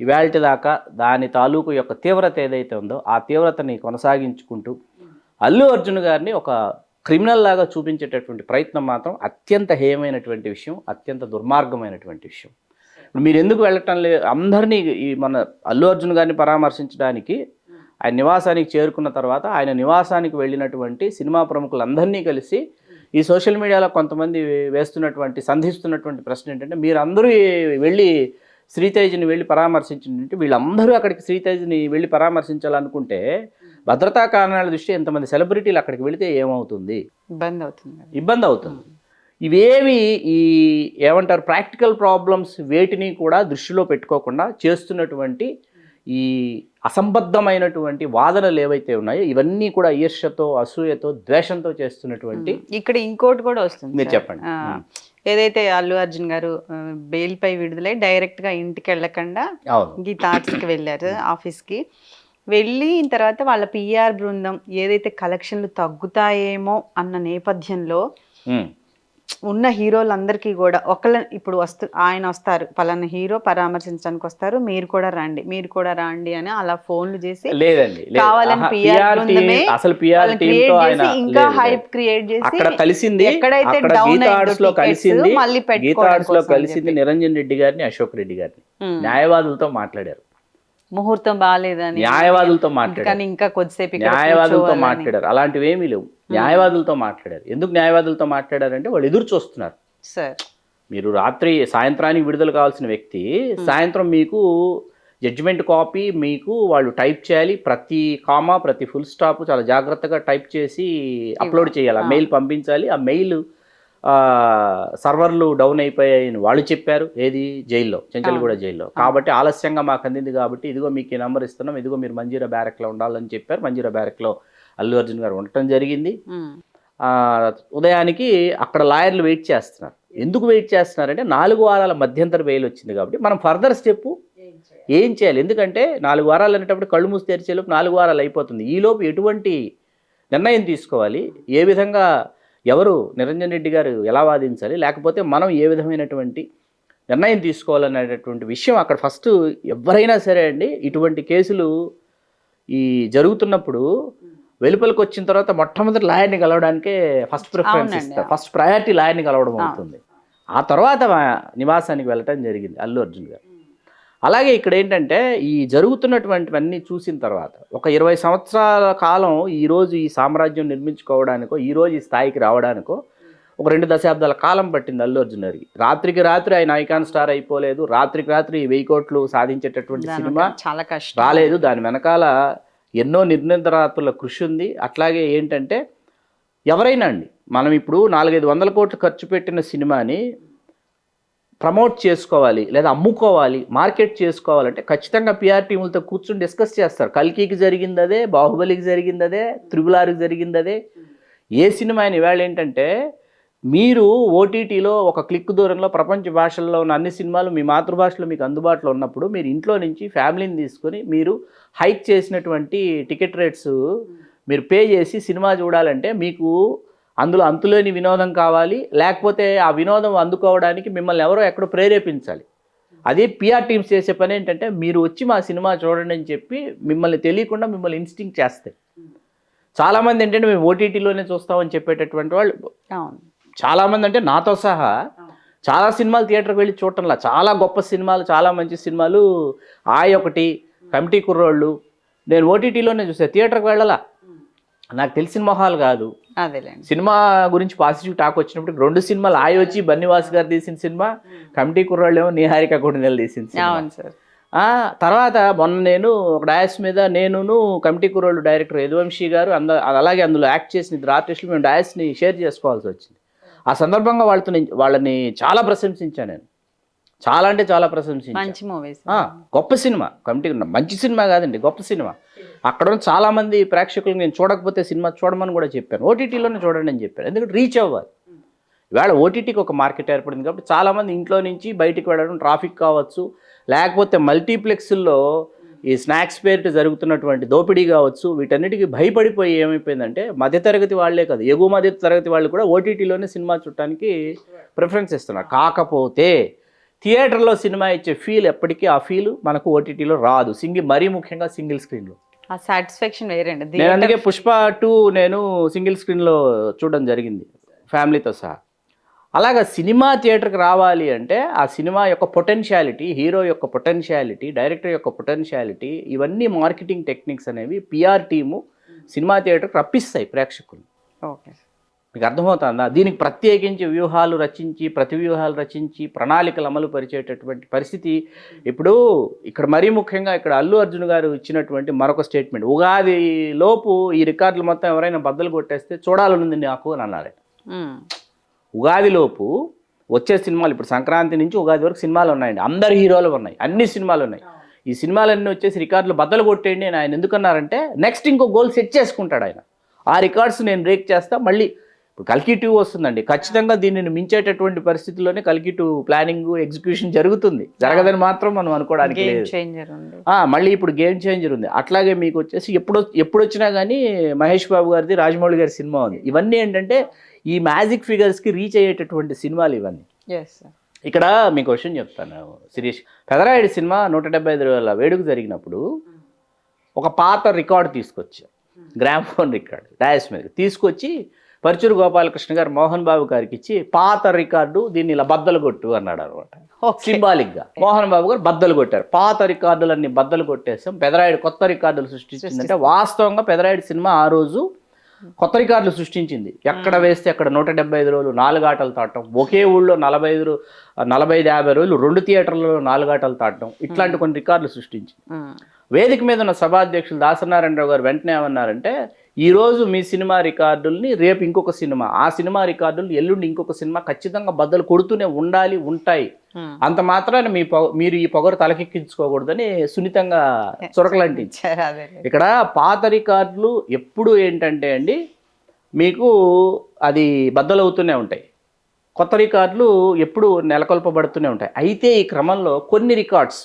Speaker 2: ఇవాల్టి దాకా దాని తాలూకు యొక్క తీవ్రత ఏదైతే ఉందో ఆ తీవ్రతని కొనసాగించుకుంటూ అల్లు అర్జున్ గారిని ఒక క్రిమినల్ లాగా చూపించేటటువంటి ప్రయత్నం మాత్రం అత్యంత హేయమైనటువంటి విషయం, అత్యంత దుర్మార్గమైనటువంటి విషయం. ఇప్పుడు మీరు ఎందుకు వెళ్ళటం లేదు? అందరినీ ఈ మన అల్లు అర్జున్ గారిని పరామర్శించడానికి ఆయన నివాసానికి చేరుకున్న తర్వాత ఆయన నివాసానికి వెళ్ళినటువంటి సినిమా ప్రముఖులందరినీ కలిసి ఈ సోషల్ మీడియాలో కొంతమంది సంధిస్తున్నటువంటి ప్రశ్న ఏంటంటే, మీరందరూ వెళ్ళి శ్రీతేజ్ని వెళ్ళి పరామర్శించిందంటే, వీళ్ళందరూ అక్కడికి శ్రీతేజ్ని వెళ్ళి పరామర్శించాలనుకుంటే భద్రతా కారణాల దృష్ట్యా ఎంతమంది సెలబ్రిటీలు అక్కడికి వెళితే ఏమవుతుంది? ఇబ్బంది అవుతుంది. ఇవేవి ఈ ఏమంటారు ప్రాక్టికల్ ప్రాబ్లమ్స్ వేటిని కూడా దృష్టిలో పెట్టుకోకుండా చేస్తున్నటువంటి ఈ అసంబద్ధమైనటువంటి వాదనలు ఏవైతే ఉన్నాయో ఇవన్నీ కూడా ఈర్ష్యతో, అసూయతో, ద్వేషంతో చేస్తున్నటువంటి.
Speaker 1: ఇక్కడ ఇంకోటి కూడా వస్తుంది,
Speaker 2: మీరు చెప్పండి.
Speaker 1: ఏదైతే అల్లు అర్జున్ గారు బెయిల్ పై విడుదలై డైరెక్ట్ గా ఇంటికి వెళ్ళకుండా గీతా ఆర్ట్స్కి వెళ్ళారు, ఆఫీస్కి వెళ్ళిన తర్వాత వాళ్ళ పిఆర్ బృందం ఏదైతే కలెక్షన్లు తగ్గుతాయేమో అన్న నేపథ్యంలో ఉన్న హీరోలందరికీ కూడా ఇప్పుడు ఆయన వస్తారు, పలానా హీరో పరామర్శించడానికి వస్తారు, మీరు కూడా రండి అని అలా ఫోన్లు చేసి
Speaker 2: లేదండి
Speaker 1: కావాలని PR బృందమే
Speaker 2: అసలు పిఆర్ టీమ్ తో ఆయన
Speaker 1: ఇంకా హైప్ క్రియేట్ చేసి
Speaker 2: అక్కడ కలిసింది,
Speaker 1: ఎక్కడైతే
Speaker 2: అక్కడ
Speaker 1: డౌన్
Speaker 2: గీతా ఆర్ట్స్ లో కలిసింది,
Speaker 1: మళ్ళీ
Speaker 2: గీతా ఆర్ట్స్ లో కలిసింది నిరంజన్ రెడ్డి గారిని, అశోక్ రెడ్డి గారిని న్యాయవాదులతో మాట్లాడారు,
Speaker 1: ముహూర్తం బాగాలేదని
Speaker 2: న్యాయవాదులతో మాట్లాడారు,
Speaker 1: కానీ ఇంకా కొద్దిసేపు ఇక్కడ
Speaker 2: న్యాయవాదులతో
Speaker 1: కూర్చోవాలని.
Speaker 2: మాట్లాడారు. అలాంటివి ఏమీ లేవు, న్యాయవాదులతో మాట్లాడారు. ఎందుకు న్యాయవాదులతో మాట్లాడారంటే వాళ్ళు ఎదురు చూస్తున్నారు.
Speaker 1: సార్
Speaker 2: మీరు సాయంత్రానికి విడుదల కావాల్సిన వ్యక్తి సాయంత్రం మీకు జడ్జిమెంట్ కాపీ మీకు వాళ్ళు టైప్ చేయాలి, ప్రతి కామా ప్రతి ఫుల్ స్టాప్ చాలా జాగ్రత్తగా టైప్ చేసి అప్లోడ్ చేయాలి, ఆ మెయిల్ పంపించాలి. ఆ మెయిల్ సర్వర్లు డౌన్ అయిపోయాయని వాళ్ళు చెప్పారు, ఏది జైల్లో, చెంచల్గూడ జైల్లో. కాబట్టి ఆలస్యంగా మాకు అందింది కాబట్టి ఇదిగో మీకు ఈ నెంబర్ ఇస్తున్నాం, ఇదిగో మీరు మంజీరా బ్యారెక్లో ఉండాలని చెప్పారు. మంజీరా బ్యారెక్లో అల్లు అర్జున్ గారు ఉండటం జరిగింది. ఉదయానికి అక్కడ లాయర్లు వెయిట్ చేస్తున్నారు. ఎందుకు వెయిట్ చేస్తున్నారంటే 4 వారాల మధ్యంతర బెయిల్ వచ్చింది కాబట్టి మనం ఫర్దర్ స్టెప్ ఏం చేయాలి. ఎందుకంటే 4 వారాలు అనేటప్పుడు కళ్ళు మూసి తెరిచేలోపు 4 వారాలు అయిపోతుంది. ఈలోపు ఎటువంటి నిర్ణయం తీసుకోవాలి, ఏ విధంగా ఎవరు నిరంజన్ రెడ్డి గారు ఎలా వాదించాలి, లేకపోతే మనం ఏ విధమైనటువంటి నిర్ణయం తీసుకోవాలనేటటువంటి విషయం అక్కడ ఫస్ట్ ఎవరైనా సరే అండి, ఇటువంటి కేసులు ఈ జరుగుతున్నప్పుడు వెలుపలికి వచ్చిన తర్వాత మొట్టమొదటి లాయర్ని కలవడానికే ఫస్ట్ ప్రిఫరెన్స్ ఇస్తారు, ఫస్ట్ ప్రయారిటీ లాయర్ని కలవడం అవుతుంది. ఆ తర్వాత నివాసానికి వెళ్ళటం జరిగింది అల్లు అర్జున్ గారు. అలాగే ఇక్కడ ఏంటంటే ఈ జరుగుతున్నటువంటివన్నీ చూసిన తర్వాత ఒక 20 సంవత్సరాల కాలం ఈరోజు ఈ సామ్రాజ్యం నిర్మించుకోవడానికో, ఈరోజు ఈ స్థాయికి రావడానికో ఒక 2 దశాబ్దాల కాలం పట్టింది అల్లు అర్జున్ గారికి. రాత్రికి రాత్రి ఆయన ఐకాన్ స్టార్ అయిపోలేదు, రాత్రికి రాత్రి 1000 కోట్లు సాధించేటటువంటి సినిమా
Speaker 1: చాలా కష్టం
Speaker 2: రాలేదు. దాని వెనకాల ఎన్నో నిర్ణీతరాత్రుల కృషి ఉంది. అట్లాగే ఏంటంటే ఎవరైనా అండి, మనం ఇప్పుడు 400-500 కోట్లు ఖర్చు పెట్టిన సినిమాని ప్రమోట్ చేసుకోవాలి లేదా అమ్ముకోవాలి, మార్కెట్ చేసుకోవాలంటే ఖచ్చితంగా పిఆర్ టీములతో కూర్చొని డిస్కస్ చేస్తారు. కల్కికి జరిగింది అదే, బాహుబలికి జరిగింది అదే, త్రిబుల్ ఆర్కి జరిగింది అదే. ఏ సినిమా అయినా ఇవాళ ఏంటంటే మీరు ఓటీటీలో ఒక క్లిక్ దూరంలో ప్రపంచ భాషల్లో ఉన్న అన్ని సినిమాలు మీ మాతృభాషలో మీకు అందుబాటులో ఉన్నప్పుడు మీరు ఇంట్లో నుంచి ఫ్యామిలీని తీసుకొని మీరు హైక్ చేసినటువంటి టికెట్ రేట్స్ మీరు పే చేసి సినిమా చూడాలంటే మీకు అందులో అంతులేని వినోదం కావాలి, లేకపోతే ఆ వినోదం అందుకోవడానికి మిమ్మల్ని ఎవరో ఎక్కడో ప్రేరేపించాలి. అదే పిఆర్ టీమ్స్ చేసే పని ఏంటంటే మీరు వచ్చి మా సినిమా చూడండి అని చెప్పి మిమ్మల్ని తెలియకుండా మిమ్మల్ని ఇన్స్టింక్ట్ చేస్తాయి. చాలామంది ఏంటంటే మేము ఓటీటీలోనే చూస్తామని చెప్పేటటువంటి వాళ్ళు చాలామంది, అంటే నాతో సహా చాలా సినిమాలు థియేటర్కి వెళ్ళి చూడటంలా, చాలా గొప్ప సినిమాలు, చాలా మంచి సినిమాలు ఒకటి కమిటీ కుర్రోళ్ళు నేను ఓటీటీలోనే చూసాను, థియేటర్కి వెళ్ళాలా. నాకు తెలిసిన మొహాలు కాదు, సినిమా గురించి పాజిటివ్ టాక్ వచ్చినప్పుడు 2 సినిమాలు వచ్చి బన్నీవాస్ గారు తీసిన సినిమా, కమిటీ కుర్రాళ్ళు ఏమో నిహారిక కొడినెల తీసిన సినిమా. తర్వాత మొన్న నేను ఒక డయాస్ మీద నేను కమిటీ కుర్రాళ్ళు డైరెక్టర్ యదువంశీ గారు అలాగే అందులో యాక్ట్ చేసిన 2 ఆర్టిస్టులు మేము డయాస్ని షేర్ చేసుకోవాల్సి వచ్చింది. ఆ సందర్భంగా వాళ్ళని చాలా ప్రశంసించాను నేను, చాలా అంటే చాలా ప్రశంసించాను. గొప్ప సినిమా, కమిటీ మంచి సినిమా కాదండి, గొప్ప సినిమా. అక్కడ ఉన్న చాలామంది ప్రేక్షకులు నేను చూడకపోతే సినిమా చూడమని కూడా చెప్పాను, ఓటీటీలోనే చూడండి అని చెప్పాను. ఎందుకంటే రీచ్ అవ్వాలి. ఇవాళ ఓటీటీకి ఒక మార్కెట్ ఏర్పడింది కాబట్టి చాలామంది ఇంట్లో నుంచి బయటికి వెళ్ళడం, ట్రాఫిక్ కావచ్చు, లేకపోతే మల్టీప్లెక్స్ల్లో ఈ స్నాక్స్ పేరిట జరుగుతున్నటువంటి దోపిడీ కావచ్చు, వీటన్నిటికీ భయపడిపోయి ఏమైపోయిందంటే మధ్యతరగతి వాళ్ళే కాదు, ఎగువ మధ్య తరగతి వాళ్ళు కూడా ఓటీటీలోనే సినిమా చూడటానికి ప్రిఫరెన్స్ ఇస్తున్నారు. కాకపోతే థియేటర్లో సినిమా ఇచ్చే ఫీల్ ఎప్పటికీ ఆ ఫీల్ మనకు ఓటీటీలో రాదు, మరీ ముఖ్యంగా సింగిల్ స్క్రీన్లో.
Speaker 1: సాటిస్ఫాక్షన్ వేరేండి.
Speaker 2: నేను అందుకే పుష్ప 2 నేను సింగిల్ స్క్రీన్లో చూడడం జరిగింది ఫ్యామిలీతో సహా. అలాగా సినిమా థియేటర్కి రావాలి అంటే ఆ సినిమా యొక్క పొటెన్షియాలిటీ, హీరో యొక్క పొటెన్షియాలిటీ, డైరెక్టర్ యొక్క పొటెన్షియాలిటీ, ఇవన్నీ మార్కెటింగ్ టెక్నిక్స్ అనేవి పిఆర్ టీము సినిమా థియేటర్కి రప్పిస్తాయి ప్రేక్షకులు.
Speaker 1: ఓకే,
Speaker 2: మీకు అర్థమవుతుందా? దీనికి ప్రత్యేకించి వ్యూహాలు రచించి, ప్రతి వ్యూహాలు రచించి, ప్రణాళికలు అమలు పరిచేటటువంటి పరిస్థితి ఇప్పుడు ఇక్కడ మరీ ముఖ్యంగా ఇక్కడ అల్లు అర్జున్ గారు ఇచ్చినటువంటి మరొక స్టేట్మెంట్, ఉగాది లోపు ఈ రికార్డులు మొత్తం ఎవరైనా బద్దలు కొట్టేస్తే చూడాలనుంది నాకు అని అన్నారు. ఉగాదిలోపు వచ్చే సినిమాలు, ఇప్పుడు సంక్రాంతి నుంచి ఉగాది వరకు సినిమాలు ఉన్నాయండి, అందరు హీరోలు ఉన్నాయి, అన్ని సినిమాలు ఉన్నాయి. ఈ సినిమాలన్నీ వచ్చేసి రికార్డులు బద్దలు కొట్టేయండి అని ఆయన ఎందుకన్నారంటే నెక్స్ట్ ఇంకో గోల్ సెట్ చేసుకుంటాడు ఆయన. ఆ రికార్డ్స్ నేను బ్రేక్ చేస్తా, మళ్ళీ ఇప్పుడు కల్కి 2 వస్తుందండి, ఖచ్చితంగా దీనిని మించేటటువంటి పరిస్థితిలోనే కల్కి 2 ప్లానింగ్ ఎగ్జిక్యూషన్ జరుగుతుంది, జరగదని మాత్రం మనం అనుకోవడానికి లేదు. మళ్ళీ ఇప్పుడు గేమ్ చేంజర్ ఉంది. అట్లాగే మీకు వచ్చేసి ఎప్పుడు వచ్చినా కానీ మహేష్ బాబు గారిది, రాజమౌళి గారి సినిమా ఉంది. ఇవన్నీ ఏంటంటే ఈ మ్యాజిక్ ఫిగర్స్కి రీచ్ అయ్యేటటువంటి సినిమాలు ఇవన్నీ.
Speaker 1: Yes sir.
Speaker 2: ఇక్కడ మీకు క్వశ్చన్ చెప్తాను శిరీష్. పెదరాయుడు సినిమా 175 వేడుక జరిగినప్పుడు ఒక పాత రికార్డు తీసుకొచ్చారు, గ్రామ్ఫోన్ రికార్డు డయాస్ మీద తీసుకొచ్చి పరుచూరు గోపాలకృష్ణ గారు మోహన్ బాబు గారికి ఇచ్చి పాత రికార్డు దీన్ని ఇలా బద్దలు కొట్టు అన్నాడు అనమాట. సింబాలిక్గా మోహన్ బాబు గారు బద్దలు కొట్టారు. పాత రికార్డులన్నీ బద్దలు కొట్టేసాం, పెదరాయుడు కొత్త రికార్డులు సృష్టించిందంటే వాస్తవంగా పెదరాయుడు సినిమా ఆ రోజు కొత్త రికార్డులు సృష్టించింది. ఎక్కడ వేస్తే అక్కడ 175 రోజులు 4 ఆటలు తాడటం, ఒకే ఊళ్ళో 45-50 రోజులు 2 థియేటర్లలో 4 ఆటలు తాడటం, ఇట్లాంటి కొన్ని రికార్డులు సృష్టించింది. వేదిక మీద ఉన్న సభాధ్యక్షులు దాసనారాయణరావు గారు వెంటనే ఏమన్నారంటే, ఈరోజు మీ సినిమా రికార్డుల్ని రేపు ఇంకొక సినిమా, ఆ సినిమా రికార్డులు ఎల్లుండి ఇంకొక సినిమా ఖచ్చితంగా బద్దలు కొడుతూనే ఉంటాయి. అంత మాత్రాన మీరు ఈ పొగరు తలకెక్కించుకోకూడదని సున్నితంగా చురకలంటించారు. ఇక్కడ పాత రికార్డులు ఎప్పుడు ఏంటంటే అండి మీకు అది బద్దలవుతూనే ఉంటాయి, కొత్త రికార్డులు ఎప్పుడు నెలకొల్పబడుతూనే ఉంటాయి. అయితే ఈ క్రమంలో కొన్ని రికార్డ్స్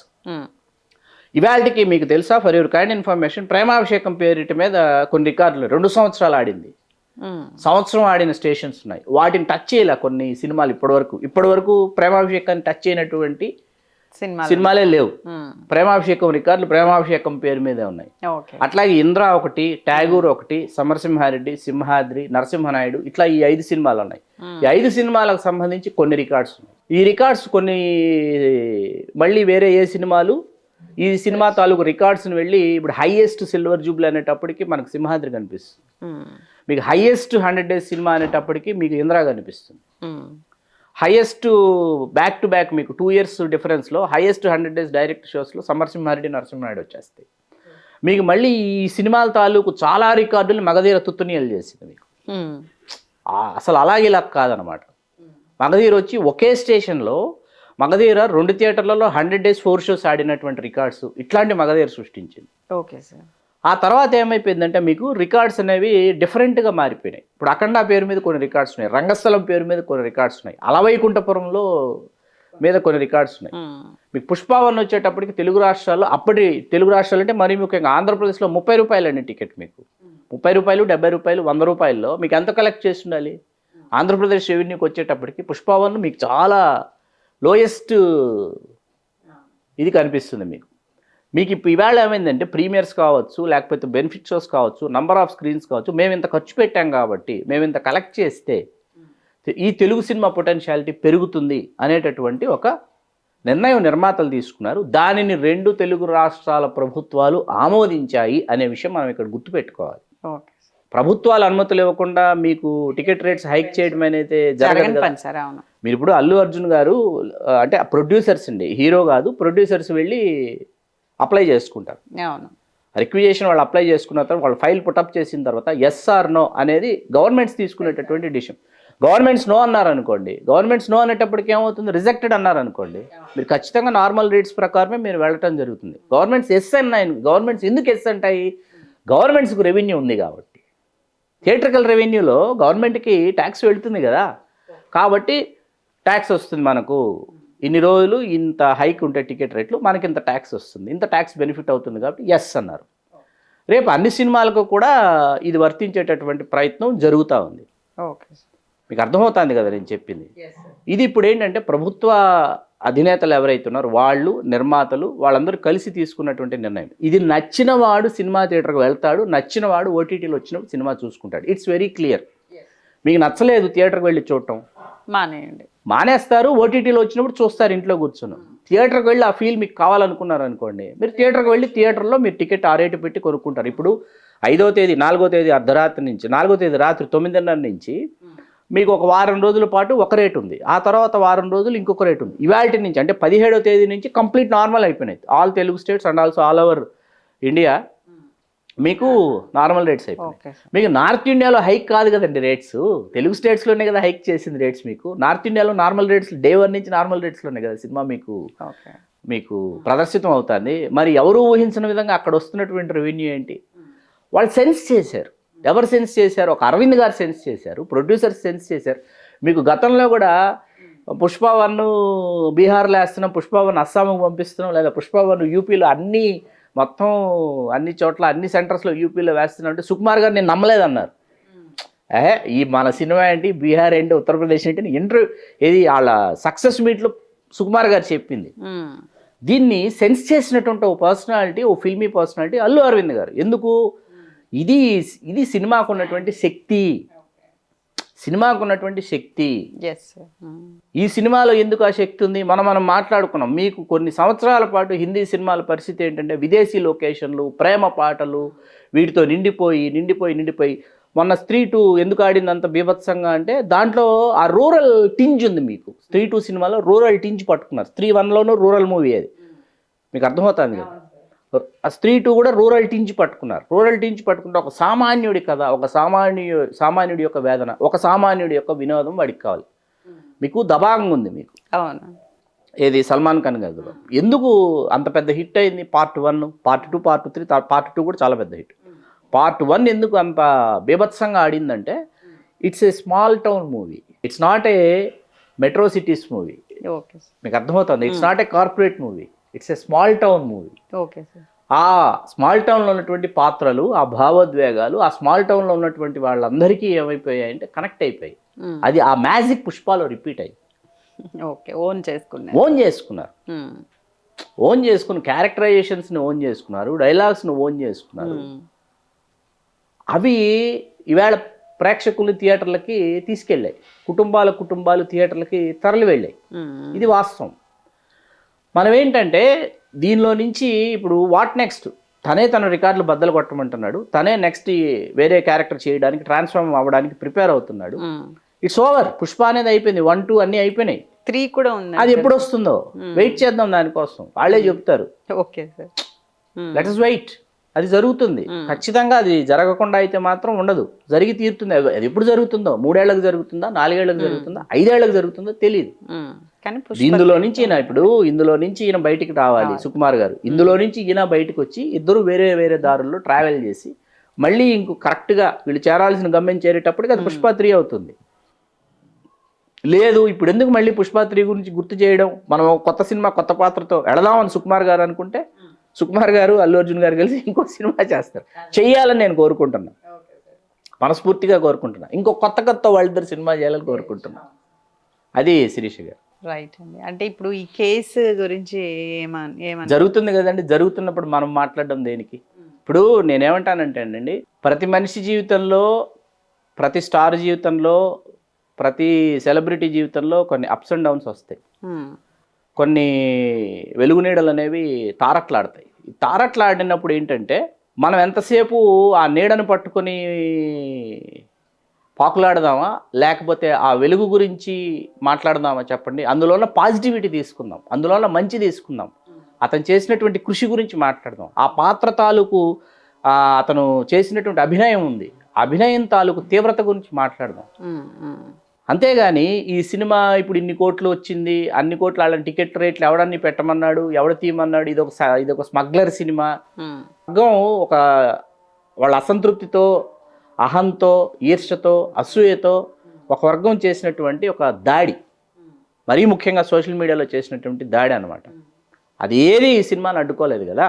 Speaker 2: ఇవాళకి మీకు తెలుసా, for your kind information, Premabhishekam పేరిట మీద కొన్ని రికార్డులు 2 సంవత్సరాలు ఆడింది, సంవత్సరం ఆడిన స్టేషన్స్ ఉన్నాయి. వాటిని టచ్ చేయలే కొన్ని సినిమాలు ఇప్పటి వరకు ప్రేమాభిషేకాన్ని టచ్ చేయనటువంటి సినిమాలే లేవు. ప్రేమాభిషేకం రికార్డులు ప్రేమాభిషేకం పేరు మీదే ఉన్నాయి. అట్లాగే ఇంద్ర ఒకటి, ట్యాగూర్ ఒకటి, సమరసింహారెడ్డి, సింహాద్రి, నరసింహనాయుడు, ఇట్లా ఈ 5 సినిమాలు ఉన్నాయి. ఈ 5 సినిమాలకు సంబంధించి కొన్ని రికార్డ్స్ ఉన్నాయి. ఈ రికార్డ్స్ కొన్ని మళ్ళీ వేరే ఏ సినిమాలు ఈ సినిమా తాలూకు రికార్డ్స్ని వెళ్ళి ఇప్పుడు హైయెస్ట్ సిల్వర్ జూబ్లీ అనేటప్పటికి మనకు సింహాద్రి కనిపిస్తుంది, మీకు హైయెస్ట్ 100 days సినిమా అనేటప్పటికి మీకు ఇంద్రా కనిపిస్తుంది, హైయెస్ట్ బ్యాక్ టు బ్యాక్ మీకు 2 years డిఫరెన్స్లో highest 100 days direct షోస్లో Samarasimha Reddy, Narasimha Naidu వచ్చేస్తాయి. మీకు మళ్ళీ ఈ సినిమాల తాలూకు చాలా రికార్డులు మగధీర తుత్తునియలు చేసింది మీకు. అసలు అలాగే ఇలా కాదనమాట. మగధీర వచ్చి ఒకే స్టేషన్లో మగధీర 2 థియేటర్లలో 100 days 4 shows ఆడినటువంటి రికార్డ్స్ ఇట్లాంటి మగధీర సృష్టించింది.
Speaker 1: Okay sir.
Speaker 2: ఆ తర్వాత ఏమైపోయిందంటే మీకు రికార్డ్స్ అనేవి డిఫరెంట్గా మారిపోయినాయి. ఇప్పుడు అఖండ పేరు మీద కొన్ని రికార్డ్స్ ఉన్నాయి, రంగస్థలం పేరు మీద కొన్ని రికార్డ్స్ ఉన్నాయి, అలవైకుంఠపురంలో మీద కొన్ని రికార్డ్స్ ఉన్నాయి. మీకు పుష్పవన్ వచ్చేటప్పటికి తెలుగు రాష్ట్రాల్లో అంటే మరీ ముఖ్యంగా ఆంధ్రప్రదేశ్లో 30 రూపాయలండి టికెట్. మీకు 30 రూపాయలు, 70 రూపాయలు, 100 రూపాయల్లో మీకు ఎంత కలెక్ట్ చేసి ఉండాలి? ఆంధ్రప్రదేశ్ రెవెన్యూకి వచ్చేటప్పటికి పుష్పవన్ మీకు చాలా లోయెస్ట్ ఇది కనిపిస్తుంది మీకు ఇప్పుడు ఇవాళ ఏమైందంటే ప్రీమియర్స్ కావచ్చు, లేకపోతే బెనిఫిట్ షోస్ కావచ్చు, నంబర్ ఆఫ్ స్క్రీన్స్ కావచ్చు, మేము ఇంత ఖర్చు పెట్టాం కాబట్టి మేము ఇంత కలెక్ట్ చేస్తే ఈ తెలుగు సినిమా పొటెన్షియాలిటీ పెరుగుతుంది అనేటటువంటి ఒక నిర్ణయం నిర్మాతలు తీసుకున్నారు. దానిని 2 తెలుగు రాష్ట్రాల ప్రభుత్వాలు ఆమోదించాయి అనే విషయం మనం ఇక్కడ గుర్తుపెట్టుకోవాలి. ప్రభుత్వాలు అనుమతులు ఇవ్వకుండా మీకు టికెట్ రేట్స్ హైక్ చేయడం అనేది జరగదు. మీరు ఇప్పుడు అల్లు అర్జున్ గారు అంటే ప్రొడ్యూసర్స్ అండి, హీరో కాదు, ప్రొడ్యూసర్స్ వెళ్ళి అప్లై చేసుకుంటారు. రిక్విజేషన్ వాళ్ళు అప్లై చేసుకున్న తర్వాత వాళ్ళు ఫైల్ పుటప్ చేసిన తర్వాత ఎస్ ఆర్ నో అనేది గవర్నమెంట్స్ తీసుకునేటటువంటి డిసిషన్. గవర్నమెంట్స్ నో అన్నారనుకోండి, గవర్నమెంట్స్ నో అనేటప్పటికి ఏమవుతుంది, రిజెక్టెడ్ అన్నారనుకోండి, మీరు ఖచ్చితంగా నార్మల్ రేట్స్ ప్రకారమే మీరు వెళ్ళటం జరుగుతుంది. గవర్నమెంట్స్ ఎస్ అన్నాయి. గవర్నమెంట్స్ ఎందుకు ఎస్ అంటాయి? గవర్నమెంట్స్కి రెవెన్యూ ఉంది కాబట్టి. థియేట్రికల్ రెవెన్యూలో గవర్నమెంట్కి ట్యాక్స్ వెళుతుంది కదా, కాబట్టి ట్యాక్స్ వస్తుంది. మనకు ఇన్ని రోజులు ఇంత హైక్ ఉంటే టికెట్ రేట్లు మనకి ఇంత ట్యాక్స్ వస్తుంది, ఇంత ట్యాక్స్ బెనిఫిట్ అవుతుంది కాబట్టి ఎస్ అన్నారు. రేపు అన్ని సినిమాలకు కూడా ఇది వర్తించేటటువంటి ప్రయత్నం జరుగుతూ ఉంది.
Speaker 1: ఓకే,
Speaker 2: మీకు అర్థమవుతుంది కదా నేను చెప్పింది. ఇది ఇప్పుడు ఏంటంటే ప్రభుత్వ అధినేతలు ఎవరైతే ఉన్నారో వాళ్ళు, నిర్మాతలు, వాళ్ళందరూ కలిసి తీసుకున్నటువంటి నిర్ణయం. ఇది నచ్చిన వాడు సినిమా థియేటర్కి వెళ్తాడు, నచ్చిన వాడు ఓటీటీలో వచ్చినప్పుడు సినిమా చూసుకుంటాడు. It's very clear. మీకు నచ్చలేదు థియేటర్కి వెళ్ళి చూడటం మానేస్తారు, ఓటీటీలో వచ్చినప్పుడు చూస్తారు ఇంట్లో కూర్చొని. థియేటర్కి వెళ్ళి ఆ ఫీల్ మీకు కావాలనుకున్నారు అనుకోండి, మీరు థియేటర్కి వెళ్ళి థియేటర్లో మీరు టికెట్ ఆ రేటు పెట్టి కొనుక్కుంటారు. ఇప్పుడు 5వ తేదీ 4వ తేదీ అర్ధరాత్రి నుంచి 4వ తేదీ రాత్రి 9:30 నుంచి మీకు ఒక వారం రోజుల పాటు ఒక రేటు ఉంది, ఆ తర్వాత వారం రోజులు ఇంకొక రేటు ఉంది. ఇవాల్టి నుంచి అంటే 17వ తేదీ నుంచి కంప్లీట్ నార్మల్ అయిపోయినాయి. All Telugu states and also all over India మీకు నార్మల్ రేట్స్ అయిపోయి. మీకు నార్త్ ఇండియాలో హైక్ కాదు కదండి రేట్స్, తెలుగు స్టేట్స్లోనే కదా హైక్ చేసింది రేట్స్. మీకు నార్త్ ఇండియాలో నార్మల్ రేట్స్ డే 1 నుంచి నార్మల్ రేట్స్లోనే కదా సినిమా మీకు ప్రదర్శితం అవుతుంది. మరి ఎవరు ఊహించిన విధంగా అక్కడ వస్తున్నటువంటి రెవెన్యూ ఏంటి? వాళ్ళు సెన్స్ చేశారు. ఎవరు సెన్స్ చేశారు? ఒక అరవింద్ గారు సెన్స్ చేశారు, ప్రొడ్యూసర్స్ సెన్స్ చేశారు. మీకు గతంలో కూడా పుష్పవన్ బీహార్లో వేస్తున్నాం, పుష్పవన్ అస్సాంకి పంపిస్తున్నాం, లేదా పుష్పవన్ యూపీలో మొత్తం అన్ని చోట్ల అన్ని సెంటర్స్లో యూపీలో వేస్తున్నాం అంటే సుకుమార్ గారు నేను నమ్మలేదన్నారు. ఈ మన సినిమా ఏంటి, బీహార్ ఏంటి, ఉత్తరప్రదేశ్ ఏంటి ఇంటర్వ్యూ ఏది వాళ్ళ సక్సెస్ మీట్లో సుకుమార్ గారు చెప్పింది. దీన్ని సెన్స్ చేసినటువంటి ఓ పర్సనాలిటీ, ఓ ఫిల్మీ పర్సనాలిటీ అల్లు అరవింద్ గారు. ఎందుకు? ఇది ఇది సినిమాకు ఉన్నటువంటి శక్తి, సినిమాకు ఉన్నటువంటి శక్తి. ఈ సినిమాలో ఎందుకు ఆ శక్తి ఉంది మనం మాట్లాడుకున్నాం. మీకు కొన్ని సంవత్సరాల పాటు హిందీ సినిమాల పరిస్థితి ఏంటంటే విదేశీ లొకేషన్లు, ప్రేమ పాటలు వీటితో నిండిపోయి మొన్న స్త్రీ 2 ఎందుకు ఆడింది అంత బీభత్సంగా అంటే దాంట్లో ఆ రూరల్ టింజ్ ఉంది. మీకు స్త్రీ 2 సినిమాలో రూరల్ టింజ్ పట్టుకున్నారు. స్త్రీ 1లోనూ రూరల్ మూవీ అది, మీకు అర్థమవుతుంది కదా. ఆ స్త్రీ 2 కూడా రూరల్ టింజ్ పట్టుకున్నారు. రూరల్ టింజ్ పట్టుకుంటే ఒక సామాన్యుడి కథ, ఒక సామాన్యుడి యొక్క వేదన, ఒక సామాన్యుడి యొక్క వినోదం వాడికి కావాలి. మీకు దబాంగ్ ఉంది మీకు, ఏది సల్మాన్ ఖాన్ గారు. ఎందుకు అంత పెద్ద హిట్ అయింది? పార్ట్ 1, పార్ట్ 2, పార్ట్ 3, పార్ట్ 2 కూడా చాలా పెద్ద హిట్. పార్ట్ 1 ఎందుకు అంత బీభత్సంగా ఆడిందంటే it's a small town movie, it's not a metro cities movie. మీకు అర్థమవుతుంది? It's not a corporate movie, it's a small town movie. ఆ స్మాల్ టౌన్లో ఉన్నటువంటి పాత్రలు, ఆ భావోద్వేగాలు, ఆ స్మాల్ టౌన్లో ఉన్నటువంటి వాళ్ళందరికీ ఏమైపోయాయి అంటే కనెక్ట్ అయిపోయాయి. అది ఆ మ్యాజిక్ పుష్పాలో రిపీట్ అయ్యి ఓన్ చేసుకుని క్యారెక్టరైజేషన్స్ని ఓన్ చేసుకున్నారు, డైలాగ్స్ని ఓన్ చేసుకున్నారు. అవి ఈవేళ ప్రేక్షకులు థియేటర్లకి తీసుకెళ్ళాయి, కుటుంబాలు థియేటర్లకి తరలి వెళ్ళాయి. ఇది వాస్తవం. మనం ఏంటంటే దీనిలో నుంచి ఇప్పుడు వాట్ నెక్స్ట్, తనే తన రికార్డులు బద్దలు కొట్టమంటున్నాడు, తనే నెక్స్ట్ వేరే క్యారెక్టర్ చేయడానికి, ట్రాన్స్ఫార్మ్ అవ్వడానికి ప్రిపేర్ అవుతున్నాడు. It's over. పుష్ప అనేది అయిపోయింది, 1, 2 అన్నీ అయిపోయినాయి.
Speaker 1: 3 కూడా ఉంది.
Speaker 2: అది ఎప్పుడు వస్తుందో వెయిట్ చేద్దాం, దానికోసం వాళ్ళే చెప్తారు. Let us wait. అది జరుగుతుంది ఖచ్చితంగా. అది జరగకుండా అయితే మాత్రం ఉండదు, జరిగి తీరుతుంది. అది ఎప్పుడు జరుగుతుందో, 3 ఏళ్లకు జరుగుతుందా, 4 ఏళ్లకు జరుగుతుందా, 5 ఏళ్లకు జరుగుతుందో తెలియదు. ఇందులో నుంచి ఈయన బయటికి రావాలి, సుకుమార్ గారు. ఇందులో నుంచి ఈయన బయటకు వచ్చి ఇద్దరు వేరే వేరే దారుల్లో ట్రావెల్ చేసి మళ్ళీ ఇంకో కరెక్ట్గా వీళ్ళు చేరాల్సిన గమ్యం చేరేటప్పటికి అది పుష్ప 3 అవుతుంది. లేదు ఇప్పుడు ఎందుకు మళ్ళీ పుష్ప 3 గురించి గుర్తు చేయడం, మనం కొత్త సినిమా కొత్త పాత్రతో వెళదామని సుకుమార్ గారు అనుకుంటే, సుకుమార్ గారు అల్లు అర్జున్ గారు కలిసి ఇంకో సినిమా చేస్తారు. చెయ్యాలని నేను కోరుకుంటున్నా, మనస్ఫూర్తిగా కోరుకుంటున్నా. ఇంకో కొత్త వాళ్ళిద్దరు సినిమా చేయాలని కోరుకుంటున్నా. అది శిరీష గారు.
Speaker 1: రైట్ అండి. అంటే ఇప్పుడు ఈ కేసు గురించి
Speaker 2: జరుగుతుంది కదండి, జరుగుతున్నప్పుడు మనం మాట్లాడడం దేనికి? ఇప్పుడు నేనేమంటానంటే అండి, ప్రతి మనిషి జీవితంలో, ప్రతి స్టార్ జీవితంలో, ప్రతి సెలబ్రిటీ జీవితంలో కొన్ని అప్స్ అండ్ డౌన్స్ వస్తాయి. కొన్ని వెలుగునీడలు అనేవి తారట్లాడతాయి. తారట్లాడినప్పుడు ఏంటంటే మనం ఎంతసేపు ఆ నీడను పట్టుకొని పాకులాడదామా, లేకపోతే ఆ వెలుగు గురించి మాట్లాడదామా చెప్పండి. అందులో ఉన్న పాజిటివిటీ తీసుకుందాం, అందులో ఉన్న మంచి తీసుకుందాం, అతను చేసినటువంటి కృషి గురించి మాట్లాడదాం. ఆ పాత్ర తాలూకు అతను చేసినటువంటి అభినయం ఉంది, అభినయం తాలూకు తీవ్రత గురించి మాట్లాడదాం. అంతేగాని ఈ సినిమా ఇప్పుడు ఇన్ని కోట్లు వచ్చింది, అన్ని కోట్లు వాళ్ళని టికెట్ రేట్లు ఎవడన్ని పెట్టమన్నాడు, ఎవడ తీయమన్నాడు, ఇదొక స్మగ్లర్ సినిమా. ఒక వాళ్ళ అసంతృప్తితో, అహంతో, ఈర్ష్యతో, అసూయతో ఒక వర్గం చేసినటువంటి ఒక దాడి, మరీ ముఖ్యంగా సోషల్ మీడియాలో చేసినటువంటి దాడి అనమాట. అది ఏది ఈ సినిమాని అడ్డుకోలేదు కదా.